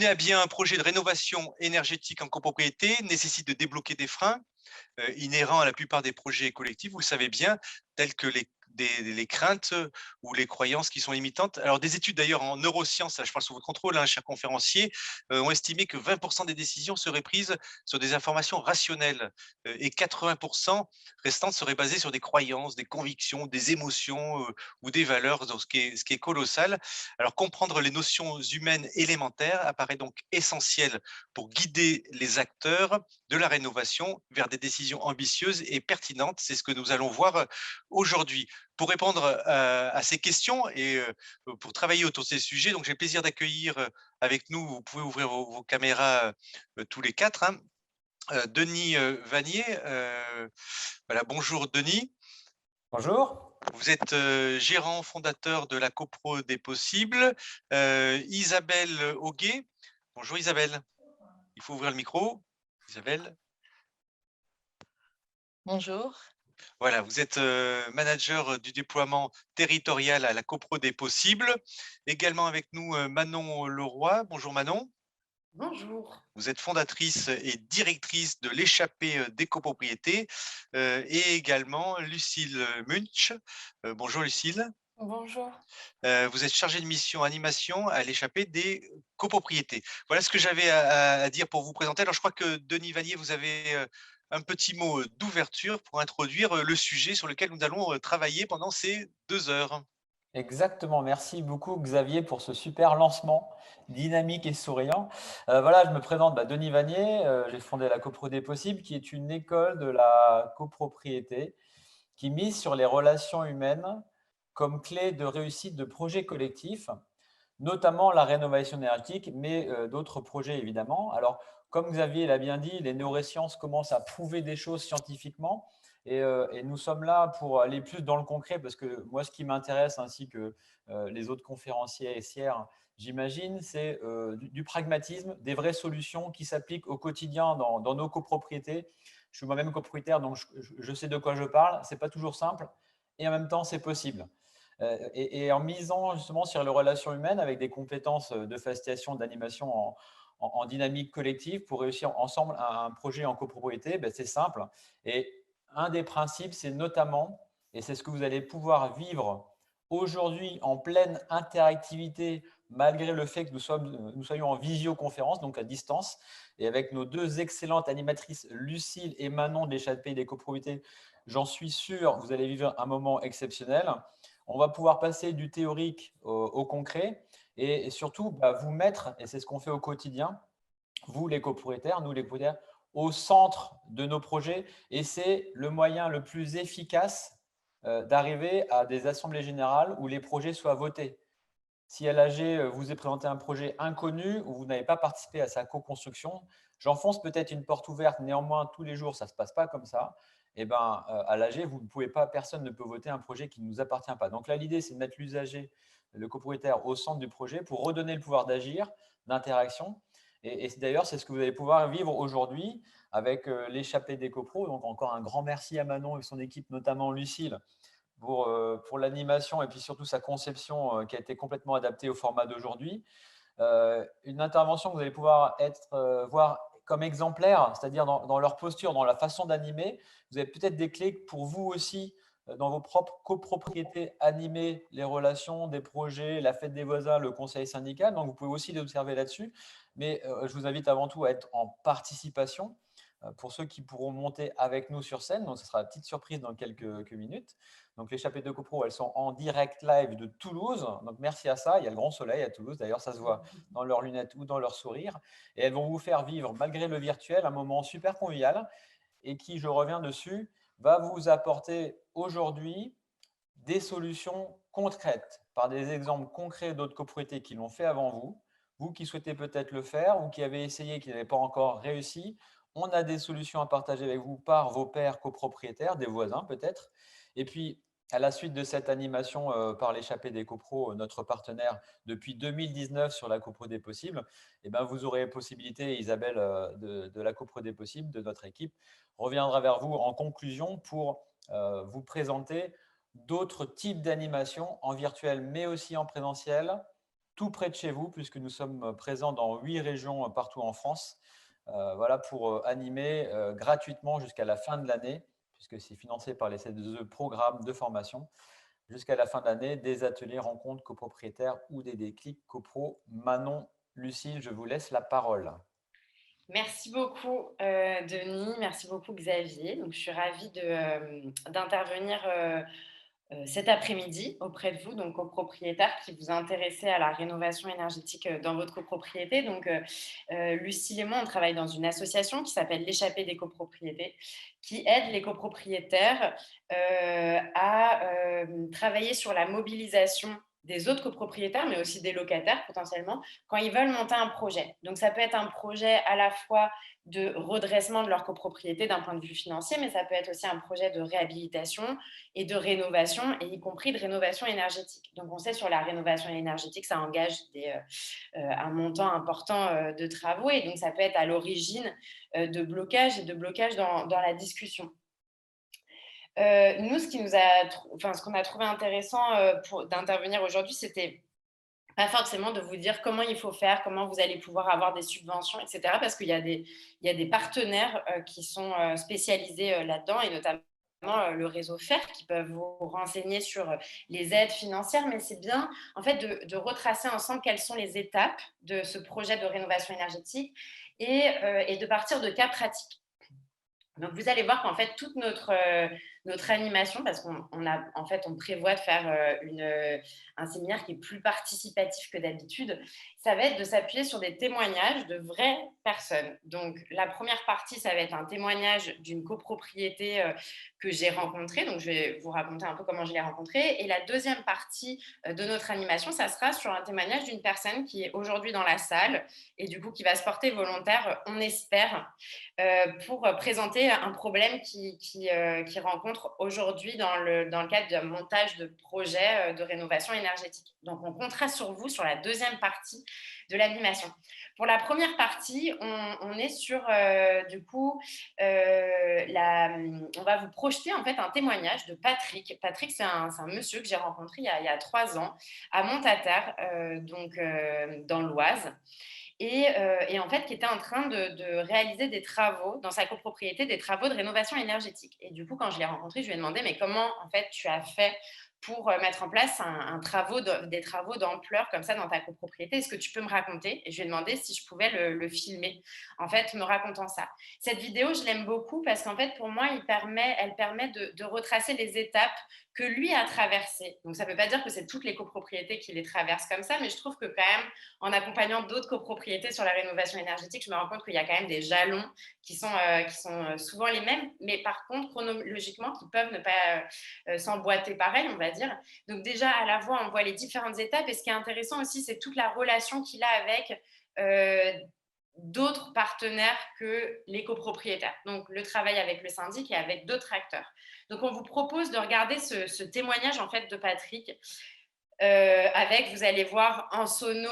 Mener à bien un projet de rénovation énergétique en copropriété nécessite de débloquer des freins inhérents à la plupart des projets collectifs, vous le savez bien, tels que les craintes ou les croyances qui sont limitantes. Alors, des études d'ailleurs en neurosciences, là, je parle sous votre contrôle, hein, cher conférencier, ont estimé que 20% des décisions seraient prises sur des informations rationnelles et 80% restantes seraient basées sur des croyances, des convictions, des émotions ou des valeurs, donc ce qui est colossal. Alors, comprendre les notions humaines élémentaires apparaît donc essentiel pour guider les acteurs de la rénovation vers des décisions ambitieuses et pertinentes. C'est ce que nous allons voir aujourd'hui. Pour répondre à ces questions et pour travailler autour de ces sujets, donc j'ai le plaisir d'accueillir avec nous, vous pouvez ouvrir vos caméras tous les quatre, hein, Denis Vanier. Voilà, bonjour Denis. Bonjour. Vous êtes gérant fondateur de la CoPro des possibles. Isabelle Auguet. Bonjour Isabelle. Il faut ouvrir le micro. Isabelle. Bonjour. Voilà, vous êtes, manager, du déploiement territorial à la CoPro des possibles. Également avec nous, Manon Leroy. Bonjour Manon. Bonjour. Vous êtes fondatrice et directrice de l'échappée, des copropriétés, et également Lucille Munch. Bonjour Lucille. Bonjour. Vous êtes chargée de mission animation à l'échappée des copropriétés. Voilà ce que j'avais à dire pour vous présenter. Alors je crois que Denis Vanier, vous avez, un petit mot, d'ouverture pour introduire, le sujet sur lequel nous allons, travailler pendant ces 2 heures. Exactement. Merci beaucoup, Xavier, pour ce super lancement dynamique et souriant. Voilà, je me présente, Denis Vanier. J'ai fondé la CoPro des possibles, qui est une école de la copropriété qui mise sur les relations humaines comme clé de réussite de projets collectifs, notamment la rénovation énergétique, mais d'autres projets évidemment. Alors, comme Xavier l'a bien dit, les neurosciences commencent à prouver des choses scientifiquement et nous sommes là pour aller plus dans le concret parce que moi, ce qui m'intéresse, ainsi que les autres conférenciers et sières, j'imagine, c'est du pragmatisme, des vraies solutions qui s'appliquent au quotidien dans nos copropriétés. Je suis moi-même copropriétaire, donc je sais de quoi je parle. Ce n'est pas toujours simple et en même temps, c'est possible. Et en misant justement sur les relations humaines avec des compétences de facilitation, d'animation en dynamique collective pour réussir ensemble un projet en copropriété, c'est simple. Et un des principes, c'est notamment, et c'est ce que vous allez pouvoir vivre aujourd'hui en pleine interactivité, malgré le fait que nous soyons en visioconférence, donc à distance, et avec nos deux excellentes animatrices, Lucille et Manon de l'échappée des copropriétés, j'en suis sûr, vous allez vivre un moment exceptionnel. On va pouvoir passer du théorique au concret et surtout vous mettre, et c'est ce qu'on fait au quotidien, vous les copropriétaires, nous les copropriétaires, au centre de nos projets. Et c'est le moyen le plus efficace d'arriver à des assemblées générales où les projets soient votés. Si à l'AG vous est présenté un projet inconnu ou vous n'avez pas participé à sa co-construction, j'enfonce peut-être une porte ouverte, néanmoins tous les jours ça ne se passe pas comme ça. Et à l'AG, vous ne pouvez pas, personne ne peut voter un projet qui ne nous appartient pas. Donc là, l'idée, c'est de mettre l'usager, le copropriétaire, au centre du projet pour redonner le pouvoir d'agir, d'interaction. Et d'ailleurs, c'est ce que vous allez pouvoir vivre aujourd'hui avec l'échappée des copros. Donc encore un grand merci à Manon et son équipe, notamment Lucille, pour l'animation et puis surtout sa conception qui a été complètement adaptée au format d'aujourd'hui. Une intervention que vous allez pouvoir voir comme exemplaire, c'est-à-dire dans leur posture, dans la façon d'animer. Vous avez peut-être des clés pour vous aussi, dans vos propres copropriétés, animer les relations, des projets, la fête des voisins, le conseil syndical. Donc, vous pouvez aussi les observer là-dessus. Mais je vous invite avant tout à être en participation pour ceux qui pourront monter avec nous sur scène. Donc, ce sera une petite surprise dans quelques minutes. Donc, les chapelles de copro, elles sont en direct live de Toulouse. Donc, merci à ça. Il y a le grand soleil à Toulouse. D'ailleurs, ça se voit dans leurs lunettes ou dans leur sourire. Et elles vont vous faire vivre, malgré le virtuel, un moment super convivial et qui, je reviens dessus, va vous apporter aujourd'hui des solutions concrètes par des exemples concrets d'autres copropriétés qui l'ont fait avant vous. Vous qui souhaitez peut-être le faire ou qui avez essayé, qui n'avez pas encore réussi, on a des solutions à partager avec vous par vos pairs copropriétaires, des voisins peut-être. Et puis, à la suite de cette animation par l'échappée des copros, notre partenaire depuis 2019 sur la copro des possibles, vous aurez possibilité, Isabelle de la copro des possibles, de notre équipe, reviendra vers vous en conclusion pour vous présenter d'autres types d'animation en virtuel mais aussi en présentiel, tout près de chez vous, puisque nous sommes présents dans 8 régions partout en France, voilà, pour animer gratuitement jusqu'à la fin de l'année, puisque c'est financé par les CDE programmes de formation, jusqu'à la fin de l'année, des ateliers, rencontres copropriétaires ou des déclics copro. Manon, Lucille, je vous laisse la parole. Merci beaucoup, Denis. Merci beaucoup, Xavier. Donc, je suis ravie d'intervenir cet après-midi auprès de vous, donc copropriétaires qui vous intéressez à la rénovation énergétique dans votre copropriété. Donc, Lucille et moi, on travaille dans une association qui s'appelle l'Échappée des copropriétés, qui aide les copropriétaires à travailler sur la mobilisation des autres copropriétaires, mais aussi des locataires potentiellement, quand ils veulent monter un projet. Donc, ça peut être un projet à la fois de redressement de leur copropriété d'un point de vue financier, mais ça peut être aussi un projet de réhabilitation et de rénovation, et y compris de rénovation énergétique. Donc, on sait sur la rénovation énergétique, ça engage un montant important de travaux, et donc ça peut être à l'origine de blocages et de blocages dans la discussion. Nous, ce qu'on a trouvé intéressant d'intervenir aujourd'hui, c'était pas forcément de vous dire comment il faut faire, comment vous allez pouvoir avoir des subventions, etc. Parce qu'il y a des partenaires qui sont spécialisés là-dedans, et notamment le réseau FAIR, qui peuvent vous renseigner sur les aides financières. Mais c'est bien, en fait, de retracer ensemble quelles sont les étapes de ce projet de rénovation énergétique et de partir de cas pratiques. Donc, vous allez voir qu'en fait, toute notre animation, parce on prévoit de faire un séminaire qui est plus participatif que d'habitude, ça va être de s'appuyer sur des témoignages de vraies personnes. Donc, la première partie, ça va être un témoignage d'une copropriété que j'ai rencontrée. Donc, je vais vous raconter un peu comment je l'ai rencontrée. Et la deuxième partie de notre animation, ça sera sur un témoignage d'une personne qui est aujourd'hui dans la salle et du coup qui va se porter volontaire, on espère, pour présenter un problème qui rencontre aujourd'hui dans le cadre d'un montage de projet de rénovation énergétique. Donc, on comptera sur vous sur la deuxième partie de l'animation. Pour la première partie, on est sur, on va vous projeter en fait un témoignage de Patrick. Patrick, c'est un monsieur que j'ai rencontré il y a 3 ans à Montataire, dans l'Oise. Et en fait, qui était en train de réaliser des travaux dans sa copropriété, des travaux de rénovation énergétique. Et du coup, quand je l'ai rencontré, je lui ai demandé, mais comment en fait tu as fait pour mettre en place des travaux d'ampleur comme ça dans ta copropriété? Est-ce que tu peux me raconter? Et je lui ai demandé si je pouvais le filmer, en fait, me racontant ça. Cette vidéo, je l'aime beaucoup parce qu'en fait, pour moi, elle permet de retracer les étapes que lui a traversées. Donc, ça ne veut pas dire que c'est toutes les copropriétés qui les traversent comme ça, mais je trouve que quand même, en accompagnant d'autres copropriétés sur la rénovation énergétique, je me rends compte qu'il y a quand même des jalons qui sont souvent les mêmes, mais par contre, chronologiquement, qui peuvent ne pas s'emboîter pareil, on va dire. Donc déjà, à la voix, on voit les différentes étapes, et ce qui est intéressant aussi, c'est toute la relation qu'il a avec d'autres partenaires que les copropriétaires. Donc, le travail avec le syndic et avec d'autres acteurs. Donc, on vous propose de regarder ce témoignage en fait de Patrick. Vous allez voir en sono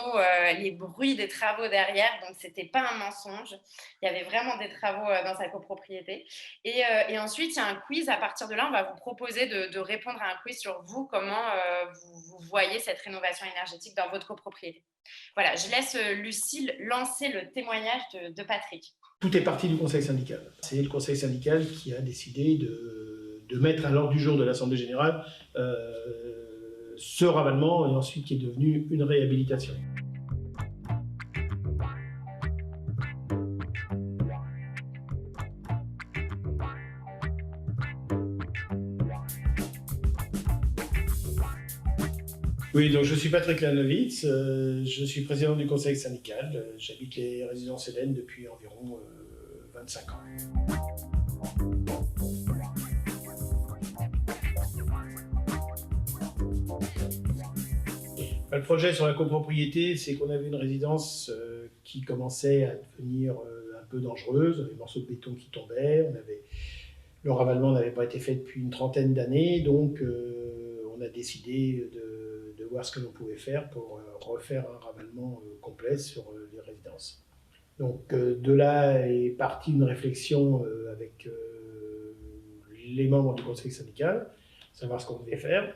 les bruits des travaux derrière, donc c'était pas un mensonge, il y avait vraiment des travaux dans sa copropriété. Et ensuite, il y a un quiz. À partir de là, on va vous proposer de répondre à un quiz sur vous, comment vous voyez cette rénovation énergétique dans votre copropriété. Voilà, je laisse Lucille lancer le témoignage de Patrick. Tout est parti du conseil syndical. C'est le conseil syndical qui a décidé de mettre à l'ordre du jour de l'Assemblée générale ce ravalement, et ensuite qui est devenu une réhabilitation. Oui, donc je suis Patrick Lanovitz, je suis président du conseil syndical, j'habite les résidences Hélène depuis environ 25 ans. Le projet sur la copropriété, c'est qu'on avait une résidence qui commençait à devenir un peu dangereuse, des morceaux de béton qui tombaient, le ravalement n'avait pas été fait depuis une trentaine d'années, donc on a décidé de voir ce que l'on pouvait faire pour refaire un ravalement complet sur les résidences. Donc de là est partie une réflexion avec les membres du conseil syndical, savoir ce qu'on devait faire.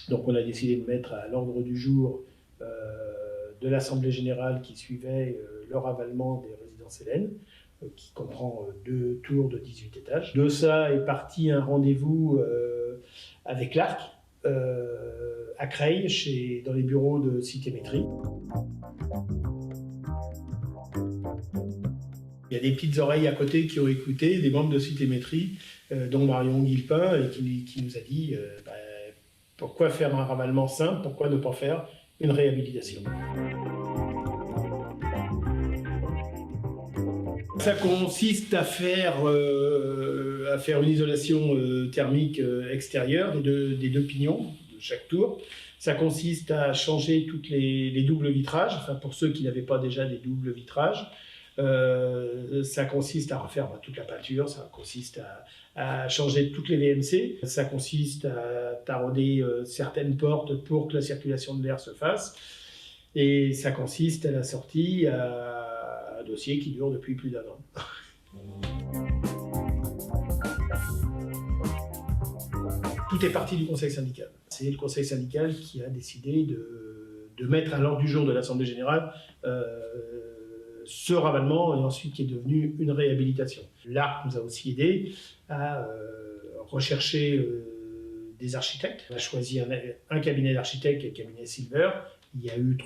Donc on a décidé de mettre à l'ordre du jour de l'Assemblée générale qui suivait le ravalement des résidences Hélène, qui comprend 2 tours de 18 étages. De ça est parti un rendez-vous avec l'ARC à Creil, dans les bureaux de Citémétrie. Il y a des petites oreilles à côté qui ont écouté, des membres de Citémétrie, dont Marion Guillepin, et qui nous a dit pourquoi faire un ravalement simple, pourquoi ne pas faire une réhabilitation. Ça consiste à faire une isolation thermique extérieure des deux pignons de chaque tour. Ça consiste à changer toutes les doubles vitrages, enfin pour ceux qui n'avaient pas déjà des doubles vitrages. Ça consiste à refaire toute la peinture, ça consiste à changer toutes les VMC, ça consiste à tarauder certaines portes pour que la circulation de l'air se fasse, et ça consiste à la sortie à un dossier qui dure depuis plus d'1 an. Tout est parti du conseil syndical. C'est le conseil syndical qui a décidé de mettre à l'ordre du jour de l'Assemblée générale ce ravalement, et ensuite qui est devenu une réhabilitation. L'ARC nous a aussi aidé à rechercher des architectes. On a choisi un cabinet d'architectes, le cabinet Silver. Il y a eu 2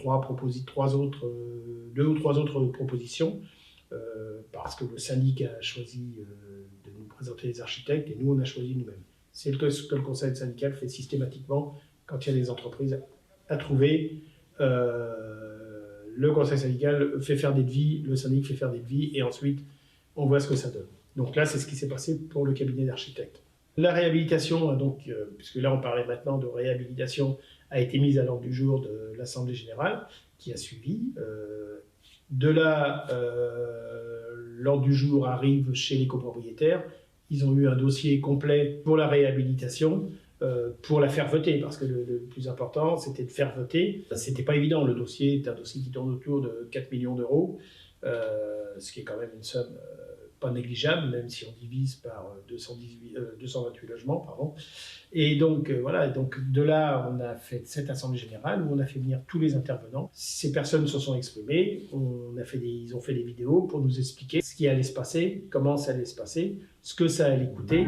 ou 3 autres propositions, parce que le syndic a choisi de nous présenter les architectes, et nous on a choisi nous-mêmes. C'est ce que le conseil syndical fait systématiquement quand il y a des entreprises à trouver. Le conseil syndical fait faire des devis, le syndic fait faire des devis, et ensuite on voit ce que ça donne. Donc là, c'est ce qui s'est passé pour le cabinet d'architectes. La réhabilitation, donc, puisque là on parlait maintenant de réhabilitation, a été mise à l'ordre du jour de l'Assemblée générale, qui a suivi. De là, l'ordre du jour arrive chez les copropriétaires. Ils ont eu un dossier complet pour la réhabilitation, pour la faire voter, parce que le plus important, c'était de faire voter. C'était pas évident, le dossier est un dossier qui tourne autour de 4 millions d'euros, ce qui est quand même une somme pas négligeable, même si on divise par 228 logements, pardon. Et donc, voilà, donc de là, on a fait cette assemblée générale où on a fait venir tous les intervenants. Ces personnes se sont exprimées, ils ont fait des vidéos pour nous expliquer ce qui allait se passer, comment ça allait se passer, ce que ça allait coûter.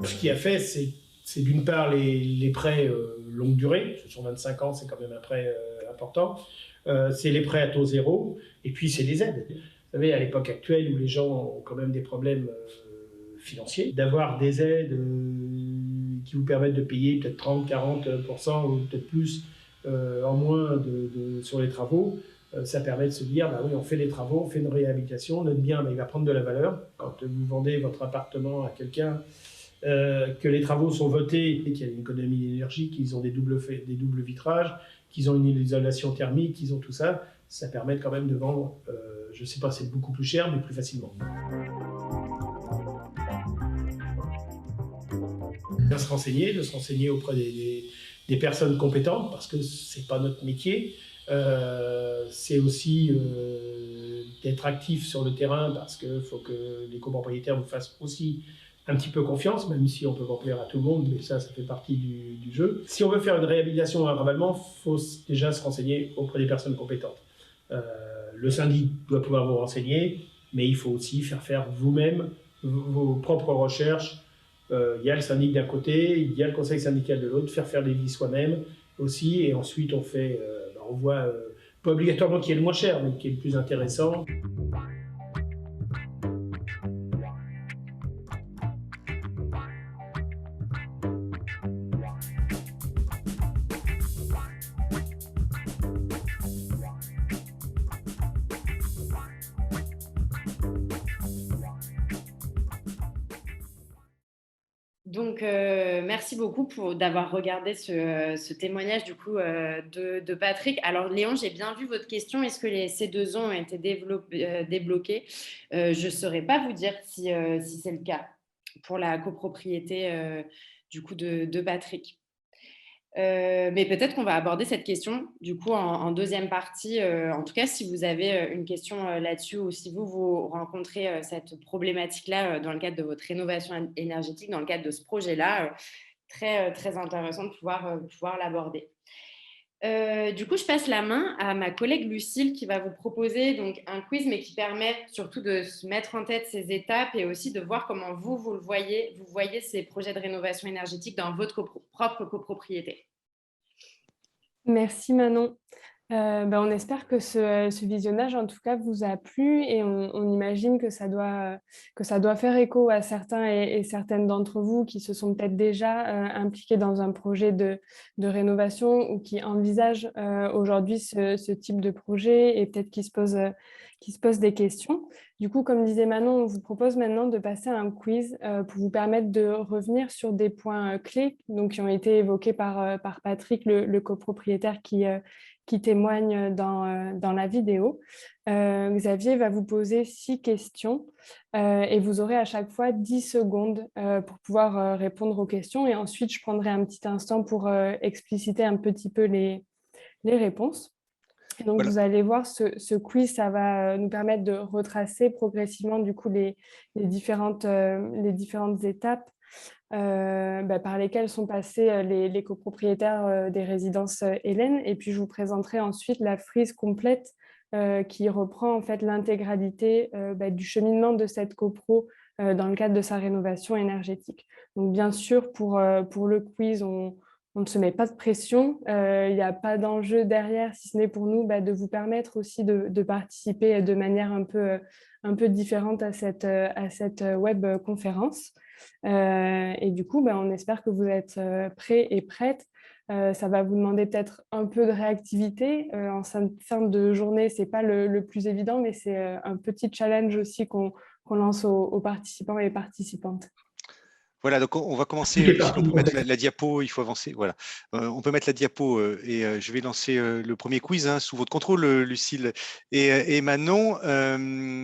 Ce qui a fait, c'est d'une part les prêts longue durée, sur 25 ans, c'est quand même un prêt important. C'est les prêts à taux zéro, et puis c'est les aides. Vous savez, à l'époque actuelle où les gens ont quand même des problèmes financiers, d'avoir des aides qui vous permettent de payer peut-être 30-40% ou peut-être plus en moins sur les travaux, ça permet de se dire, bah oui, on fait des travaux, on fait une réhabilitation, notre bien, il va prendre de la valeur. Quand vous vendez votre appartement à quelqu'un, que les travaux sont votés, qu'il y a une économie d'énergie, qu'ils ont des doubles vitrages, qu'ils ont une isolation thermique, qu'ils ont tout ça, ça permet quand même de vendre, je ne sais pas, c'est beaucoup plus cher, mais plus facilement. De se renseigner auprès des personnes compétentes, parce que ce n'est pas notre métier. C'est aussi d'être actif sur le terrain, parce qu'il faut que les copropriétaires vous fassent aussi un petit peu confiance, même si on peut pas plaire à tout le monde, mais ça fait partie du jeu. Si on veut faire une réhabilitation ou un ravalement, il faut déjà se renseigner auprès des personnes compétentes. Le syndic doit pouvoir vous renseigner, mais il faut aussi faire vous-même vos propres recherches. Il y a le syndic d'un côté, il y a le conseil syndical de l'autre, faire les devis soi-même aussi, et ensuite on voit, pas obligatoirement qui est le moins cher, mais qui est le plus intéressant. Donc, merci beaucoup d'avoir regardé ce témoignage du coup de Patrick. Alors, Léon, j'ai bien vu votre question. Est-ce que ces 2 ans ont été débloqués? Je ne saurais pas vous dire si c'est le cas pour la copropriété du coup de Patrick. Mais peut-être qu'on va aborder cette question du coup en deuxième partie. En tout cas, si vous avez une question là-dessus, ou si vous rencontrez cette problématique-là dans le cadre de votre rénovation énergétique, dans le cadre de ce projet-là, très intéressant de pouvoir l'aborder. Du coup, je passe la main à ma collègue Lucille qui va vous proposer donc un quiz, mais qui permet surtout de se mettre en tête ces étapes et aussi de voir comment vous voyez ces projets de rénovation énergétique dans votre propre copropriété. Merci Manon. On espère que ce visionnage, en tout cas, vous a plu et on imagine que ça doit faire écho à certains et certaines d'entre vous qui se sont peut-être déjà impliqués dans un projet de rénovation ou qui envisagent aujourd'hui ce type de projet et peut-être qui se posent des questions. Du coup, comme disait Manon, on vous propose maintenant de passer à un quiz pour vous permettre de revenir sur des points clés donc, qui ont été évoqués par Patrick, le copropriétaire qui témoigne dans la vidéo. Xavier va vous poser 6 questions et vous aurez à chaque fois 10 secondes pour pouvoir répondre aux questions. Et ensuite, je prendrai un petit instant pour expliciter un petit peu les réponses. Et donc, Voilà. vous allez voir, ce quiz, ça va nous permettre de retracer progressivement du coup, les différentes étapes par lesquelles sont passés les copropriétaires des résidences Hélène. Et puis, je vous présenterai ensuite la frise complète qui reprend en fait l'intégralité du cheminement de cette copro dans le cadre de sa rénovation énergétique. Donc, bien sûr, pour le quiz, on ne se met pas de pression. Il n'y a pas d'enjeu derrière, si ce n'est pour nous de vous permettre aussi de participer de manière un peu différente à cette web conférence. Et du coup, on espère que vous êtes prêts et prêtes. Ça va vous demander peut-être un peu de réactivité. En fin de journée, ce n'est pas le plus évident, mais c'est un petit challenge aussi qu'on lance aux participants et participantes. Voilà, donc on va commencer, Lucille, on peut mettre la diapo, il faut avancer, voilà. On peut mettre la diapo et je vais lancer le premier quiz sous votre contrôle, Lucille et Manon.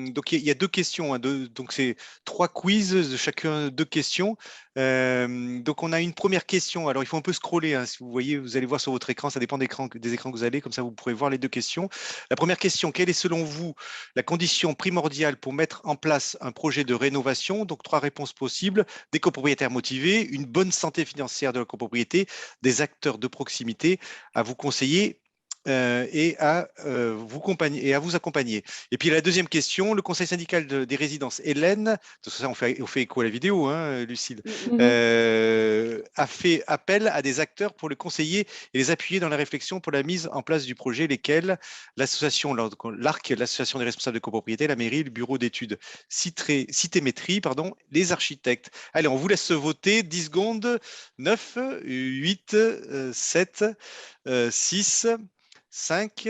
Donc il y a 2 questions, donc c'est 3 quiz, de chacun 2 questions. Donc on a une première question, alors il faut un peu scroller, si vous voyez, vous allez voir sur votre écran, ça dépend des écrans que vous avez, comme ça vous pourrez voir les 2 questions. La première question, quelle est selon vous la condition primordiale pour mettre en place un projet de rénovation? Donc 3 réponses possibles: des copropriétaires motivés, une bonne santé financière de la copropriété, des acteurs de proximité à vous conseiller et à vous accompagner. Et puis la deuxième question, le conseil syndical des résidences Hélène, ça on fait écho à la vidéo, Lucille, a fait appel à des acteurs pour le conseiller et les appuyer dans la réflexion pour la mise en place du projet, lesquels l'association l'ARC, l'association des responsables de copropriété, la mairie, le bureau d'études Citémétrie, les architectes. Allez, on vous laisse voter, 10 secondes, 9, 8, 7, 6, 5,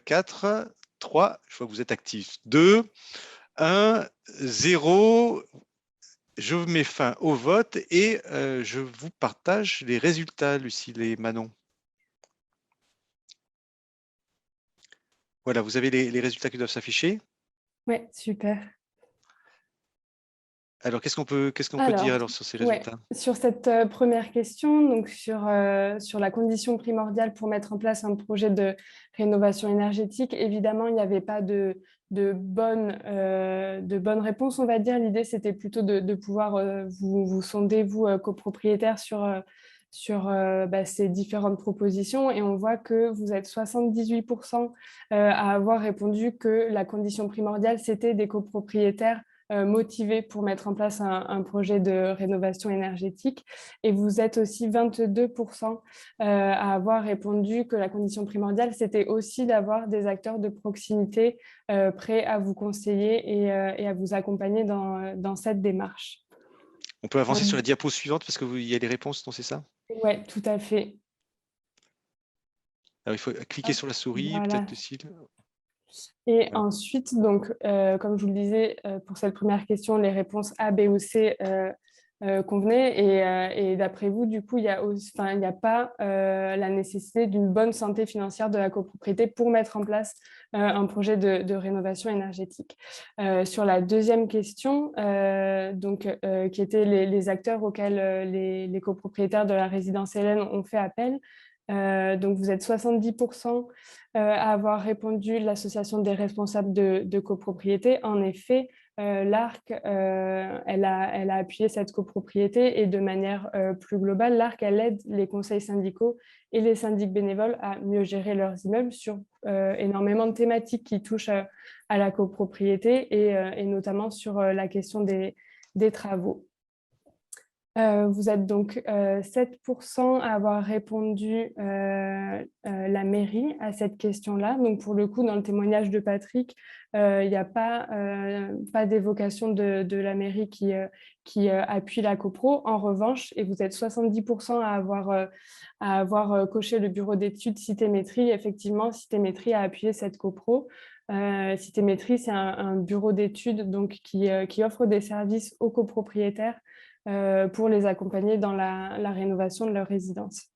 4, 3, je vois que vous êtes actifs, 2, 1, 0. Je mets fin au vote et je vous partage les résultats, Lucille et Manon. Voilà, vous avez les résultats qui doivent s'afficher. Oui, super. Alors, qu'est-ce qu'on peut dire alors sur ces résultats? Sur cette première question, donc sur la condition primordiale pour mettre en place un projet de rénovation énergétique, évidemment, il n'y avait pas de bonne réponse, on va dire. L'idée, c'était plutôt de pouvoir vous sonder, vous, copropriétaires, sur ces différentes propositions. Et on voit que vous êtes 78% à avoir répondu que la condition primordiale, c'était des copropriétaires motivés pour mettre en place un projet de rénovation énergétique. Et vous êtes aussi 22% à avoir répondu que la condition primordiale, c'était aussi d'avoir des acteurs de proximité prêts à vous conseiller et à vous accompagner dans cette démarche. On peut avancer sur la diapo suivante parce qu'il y a les réponses, non, c'est ça? Oui, tout à fait. Alors, il faut cliquer sur la souris, voilà. peut-être, Lucille. Et ensuite, donc, comme je vous le disais, pour cette première question, les réponses A, B ou C convenaient. Et d'après vous, du coup, il n'y a pas la nécessité d'une bonne santé financière de la copropriété pour mettre en place un projet de rénovation énergétique. Sur la deuxième question, qui étaient les acteurs auxquels les copropriétaires de la résidence Hélène ont fait appel, donc vous êtes 70% à avoir répondu l'association des responsables de copropriété. En effet, l'ARC, elle a appuyé cette copropriété et de manière plus globale, l'ARC, elle aide les conseils syndicaux et les syndics bénévoles à mieux gérer leurs immeubles sur énormément de thématiques qui touchent à la copropriété et notamment sur la question des travaux. Vous êtes donc 7% à avoir répondu la mairie à cette question-là. Donc, pour le coup, dans le témoignage de Patrick, il n'y a pas d'évocation de la mairie qui appuie la copro. En revanche, et vous êtes 70% à avoir coché le bureau d'études Citémétrie. Effectivement, Citémétrie a appuyé cette copro. Citémétrie, c'est un bureau d'études qui offre des services aux copropriétaires pour les accompagner dans la rénovation de leur résidence.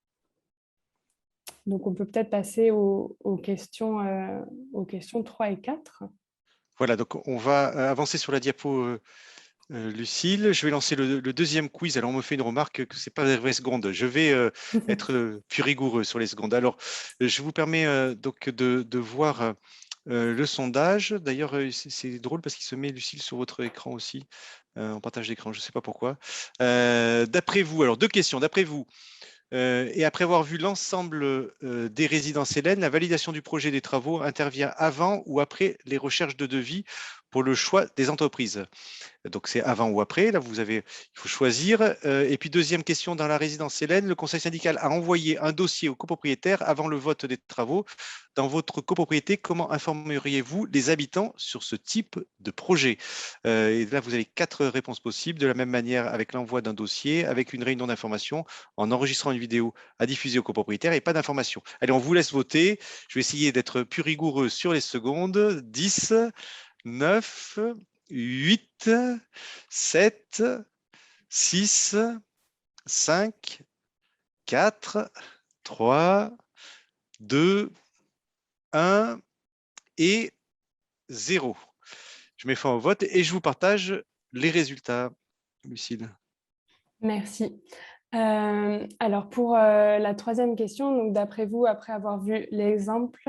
Donc, on peut peut-être passer aux questions 3 et 4. Voilà, donc on va avancer sur la diapo, Lucille. Je vais lancer le deuxième quiz. Alors, on me fait une remarque que ce n'est pas les vraies secondes. Je vais être plus rigoureux sur les secondes. Alors, je vous permets donc de voir le sondage. D'ailleurs, c'est drôle parce qu'il se met, Lucille, sur votre écran aussi, en partage d'écran, je ne sais pas pourquoi. D'après vous, alors 2 questions. D'après vous, et après avoir vu l'ensemble des résidences Hélène, la validation du projet des travaux intervient avant ou après les recherches de devis pour le choix des entreprises. Donc, c'est avant ou après. Là, il faut choisir. Et puis, deuxième question, dans la résidence Hélène, le conseil syndical a envoyé un dossier au copropriétaire avant le vote des travaux. Dans votre copropriété, comment informeriez-vous les habitants sur ce type de projet? Et là, vous avez 4 réponses possibles. De la même manière, avec l'envoi d'un dossier, avec une réunion d'information, en enregistrant une vidéo à diffuser au copropriétaire et pas d'information. Allez, on vous laisse voter. Je vais essayer d'être plus rigoureux sur les secondes. 10, 9, 8, 7, 6, 5, 4, 3, 2, 1 et 0. Je mets fin au vote et je vous partage les résultats, Lucille. Merci. Alors, pour la troisième question, donc d'après vous, après avoir vu l'exemple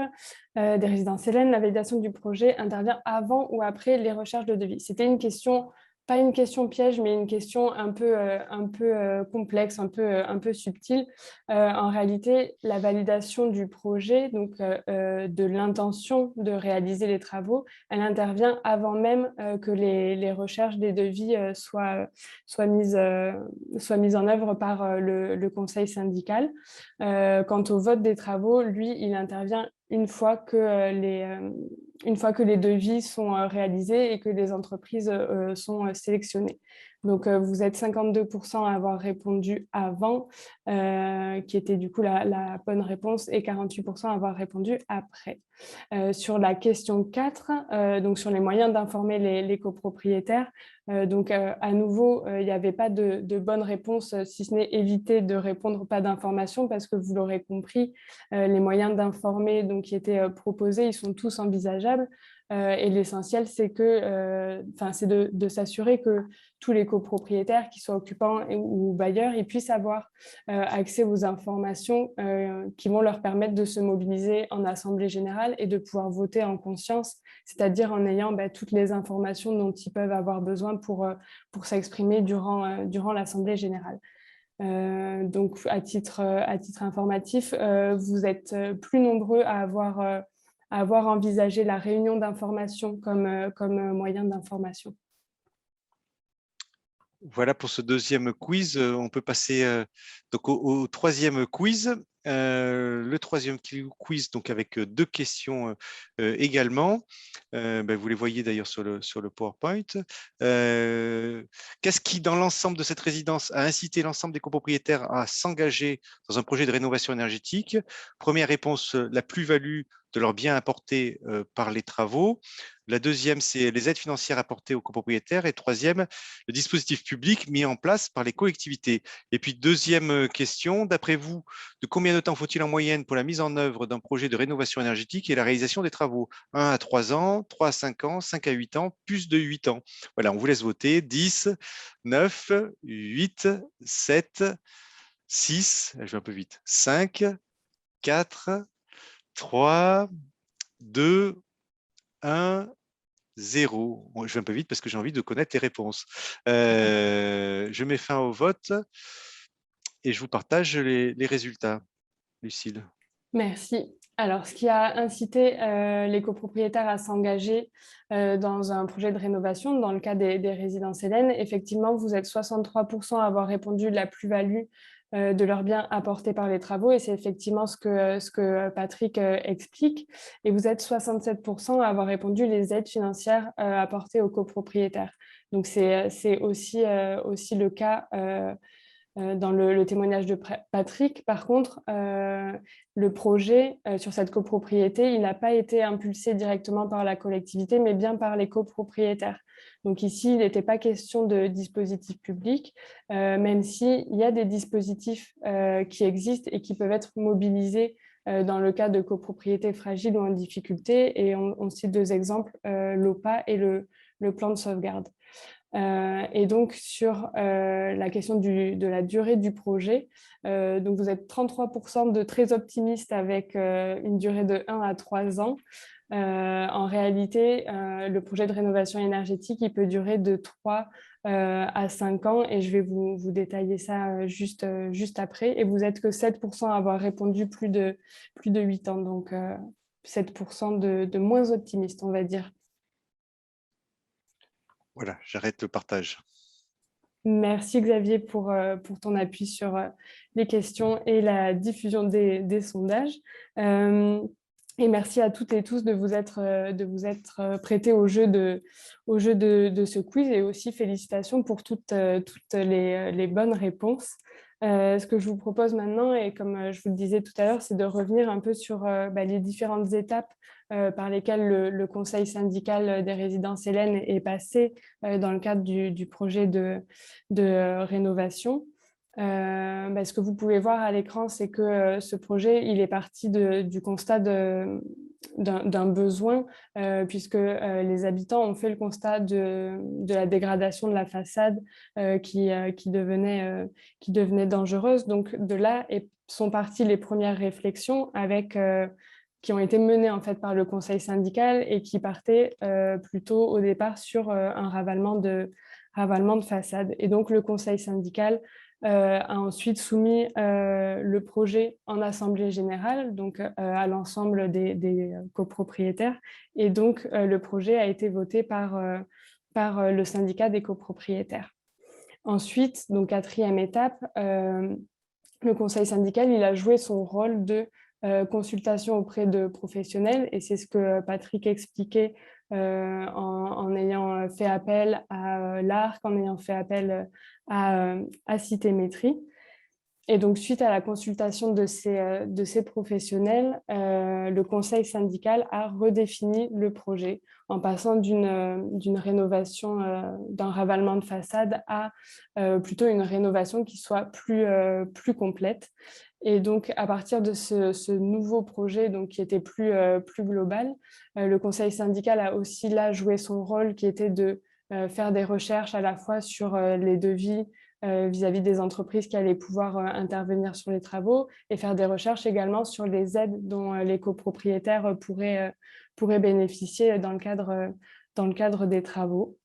des résidences Hélène, la validation du projet intervient avant ou après les recherches de devis? C'était une question, pas une question piège, mais une question un peu complexe, un peu subtile. En réalité, la validation du projet, donc de l'intention de réaliser les travaux, elle intervient avant même que les recherches des devis soient mises en œuvre par le conseil syndical. Quant au vote des travaux, lui, il intervient une fois que les devis sont réalisés et que les entreprises sont sélectionnées. Donc, vous êtes 52% à avoir répondu avant, qui était du coup la bonne réponse, et 48% à avoir répondu après. Sur la question 4, donc sur les moyens d'informer les copropriétaires, donc à nouveau, il n'y avait pas de bonne réponse, si ce n'est éviter de répondre pas d'informations, parce que vous l'aurez compris, les moyens d'informer qui étaient proposés, ils sont tous envisageables. Et l'essentiel, c'est de s'assurer que tous les copropriétaires, qu'ils soient occupants ou bailleurs, ils puissent avoir accès aux informations qui vont leur permettre de se mobiliser en assemblée générale et de pouvoir voter en conscience, c'est-à-dire en ayant toutes les informations dont ils peuvent avoir besoin pour s'exprimer durant l'assemblée générale. Donc, à titre informatif, vous êtes plus nombreux à avoir envisagé la réunion d'information comme moyen d'information. Voilà pour ce deuxième quiz. On peut passer donc au troisième quiz. Le troisième quiz, donc avec 2 questions également. Vous les voyez d'ailleurs sur le PowerPoint. Qu'est-ce qui, dans l'ensemble de cette résidence, a incité l'ensemble des copropriétaires à s'engager dans un projet de rénovation énergétique? Première réponse, la plus-value de leurs biens apportés par les travaux. La deuxième, c'est les aides financières apportées aux copropriétaires. Et troisième, le dispositif public mis en place par les collectivités. Et puis, deuxième question, d'après vous, de combien de temps faut-il en moyenne pour la mise en œuvre d'un projet de rénovation énergétique et la réalisation des travaux? 1 à 3 ans, 3 à 5 ans, 5 à 8 ans, plus de 8 ans. Voilà, on vous laisse voter. 10, 9, 8, 7, 6, je vais un peu vite, 5, 4, 3, 2, 1 0. Bon, je vais un peu vite parce que j'ai envie de connaître les réponses. Je mets fin au vote et je vous partage les résultats. Lucille. Merci. Alors, ce qui a incité les copropriétaires à s'engager dans un projet de rénovation, dans le cas des résidences Hélène, effectivement, vous êtes 63% à avoir répondu de la plus-value de leurs biens apportés par les travaux, et c'est effectivement ce que Patrick explique. Et vous êtes 67% à avoir répondu les aides financières apportées aux copropriétaires. Donc, c'est aussi le cas dans le témoignage de Patrick. Par contre, le projet sur cette copropriété, il n'a pas été impulsé directement par la collectivité, mais bien par les copropriétaires. Donc ici, il n'était pas question de dispositif public, même s'il y a des dispositifs qui existent et qui peuvent être mobilisés dans le cas de copropriétés fragiles ou en difficulté. Et on cite deux exemples, l'OPA et le plan de sauvegarde. Et donc, sur la question de la durée du projet, donc vous êtes 33% de très optimistes avec une durée de 1 à 3 ans. En réalité, le projet de rénovation énergétique, il peut durer de 3 à 5 ans, et je vais vous détailler ça juste après. Et vous n'êtes que 7% à avoir répondu plus de 8 ans, donc 7% de moins optimistes, on va dire. Voilà, j'arrête le partage. Merci Xavier pour ton appui sur les questions et la diffusion des sondages. Et merci à toutes et tous de vous être prêtés au jeu de ce quiz, et aussi félicitations pour toutes les bonnes réponses. Ce que je vous propose maintenant, et comme je vous le disais tout à l'heure, c'est de revenir un peu sur les différentes étapes par lesquelles le conseil syndical des résidences Hélène est passé dans le cadre du projet de rénovation. Ce que vous pouvez voir à l'écran, c'est que ce projet, il est parti du constat d'un besoin, puisque les habitants ont fait le constat de la dégradation de la façade qui devenait dangereuse. Donc de là sont parties les premières réflexions qui ont été menées en fait par le conseil syndical, et qui partaient plutôt au départ sur un ravalement de façade. Et donc le conseil syndical a ensuite soumis le projet en assemblée générale, donc à l'ensemble des copropriétaires, et donc le projet a été voté par le syndicat des copropriétaires. Ensuite, donc quatrième étape, le conseil syndical, il a joué son rôle de consultation auprès de professionnels, et c'est ce que Patrick expliquait en ayant fait appel à l'ARC, en ayant fait appel à Citémétrie. Et donc, suite à la consultation de ces professionnels, le conseil syndical a redéfini le projet en passant d'une rénovation, d'un ravalement de façade à plutôt une rénovation qui soit plus complète. Et donc, à partir de ce nouveau projet, donc, qui était plus global, le conseil syndical a aussi là joué son rôle, qui était de faire des recherches à la fois sur les devis vis-à-vis des entreprises qui allaient pouvoir intervenir sur les travaux, et faire des recherches également sur les aides dont les copropriétaires pourraient bénéficier dans le cadre des travaux.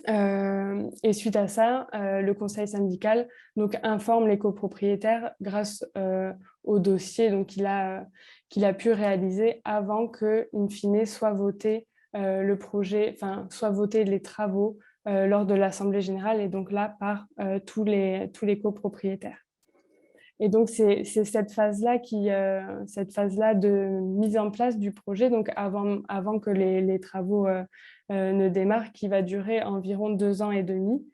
Et suite à ça, le conseil syndical donc informe les copropriétaires grâce au dossier qu'il a pu réaliser avant que, in fine, soit voté le projet, soit voté les travaux lors de l'assemblée générale, et donc là par tous les copropriétaires. Et donc c'est cette phase-là de mise en place du projet, donc avant que les travaux ne démarrent, qui va durer environ 2 ans et demi,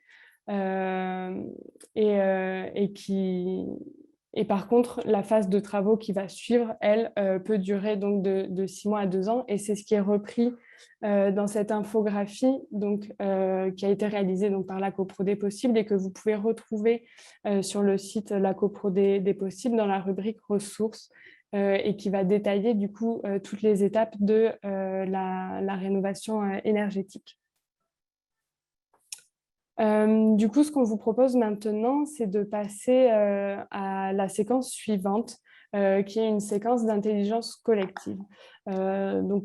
et par contre, la phase de travaux qui va suivre, elle, peut durer donc de 6 mois à 2 ans. Et c'est ce qui est repris dans cette infographie qui a été réalisée donc, par la CoPro des possibles, et que vous pouvez retrouver sur le site La CoPro des possibles dans la rubrique ressources, et qui va détailler du coup toutes les étapes de la rénovation énergétique. Du coup, ce qu'on vous propose maintenant, c'est de passer à la séquence suivante, qui est une séquence d'intelligence collective. Donc,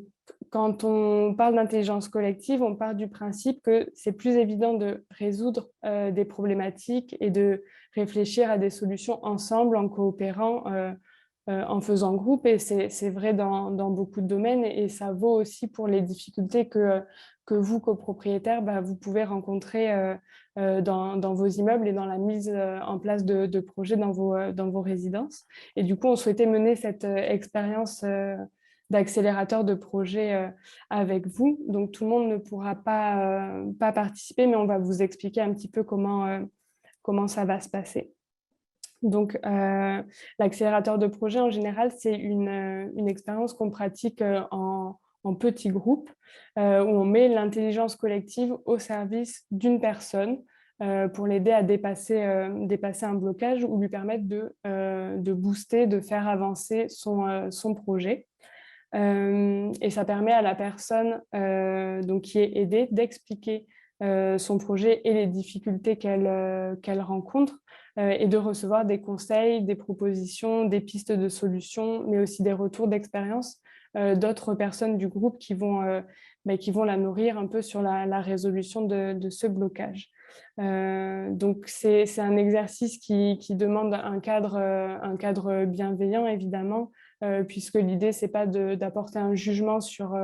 quand on parle d'intelligence collective, on part du principe que c'est plus évident de résoudre des problématiques et de réfléchir à des solutions ensemble, en coopérant, en faisant groupe. Et c'est vrai dans beaucoup de domaines. Et ça vaut aussi pour les difficultés que vous, copropriétaires, vous pouvez rencontrer dans vos immeubles et dans la mise en place de projets dans vos résidences. Et du coup, on souhaitait mener cette expérience d'accélérateur de projet avec vous. Donc, tout le monde ne pourra pas participer, mais on va vous expliquer un petit peu comment ça va se passer. Donc, l'accélérateur de projet, en général, c'est une expérience qu'on pratique en petits groupes, où on met l'intelligence collective au service d'une personne pour l'aider à dépasser un blocage ou lui permettre de booster, de faire avancer son projet. Et ça permet à la personne donc qui est aidée d'expliquer son projet et les difficultés qu'elle rencontre et de recevoir des conseils, des propositions, des pistes de solutions, mais aussi des retours d'expérience d'autres personnes du groupe qui vont la nourrir un peu sur la résolution de ce blocage. Donc, c'est un exercice qui demande un cadre bienveillant, évidemment, puisque l'idée, ce n'est pas d'apporter un jugement sur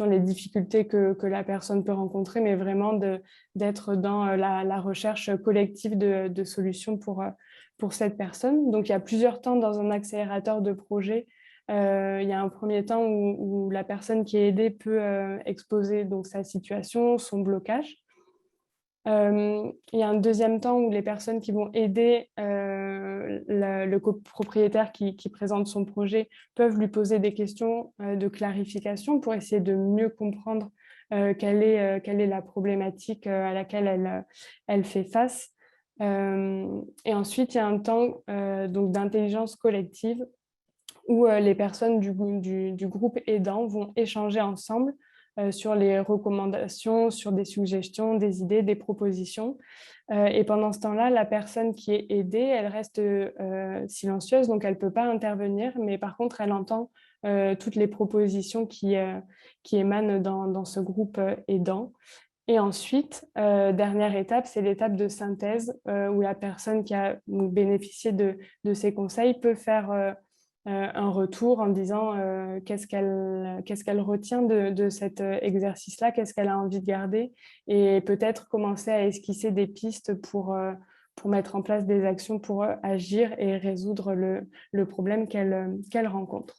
les difficultés que la personne peut rencontrer, mais vraiment d'être dans la recherche collective de solutions pour cette personne. Donc, il y a plusieurs temps dans un accélérateur de projet. Il y a un premier temps où la personne qui est aidée peut exposer donc, sa situation, son blocage. Il y a un deuxième temps où les personnes qui vont aider le copropriétaire qui présente son projet peuvent lui poser des questions de clarification pour essayer de mieux comprendre quelle est la problématique à laquelle elle fait face. Et ensuite, il y a un temps donc d'intelligence collective où les personnes du groupe aidant vont échanger ensemble sur les recommandations, sur des suggestions, des idées, des propositions. Et pendant ce temps-là, la personne qui est aidée, elle reste silencieuse, donc elle ne peut pas intervenir, mais par contre, elle entend toutes les propositions qui émanent dans ce groupe aidant. Et ensuite, dernière étape, c'est l'étape de synthèse où la personne qui a bénéficié de ces conseils peut faire un retour en disant qu'est-ce qu'elle retient de cet exercice-là, qu'est-ce qu'elle a envie de garder et peut-être commencer à esquisser des pistes pour mettre en place des actions pour agir et résoudre le problème qu'elle rencontre.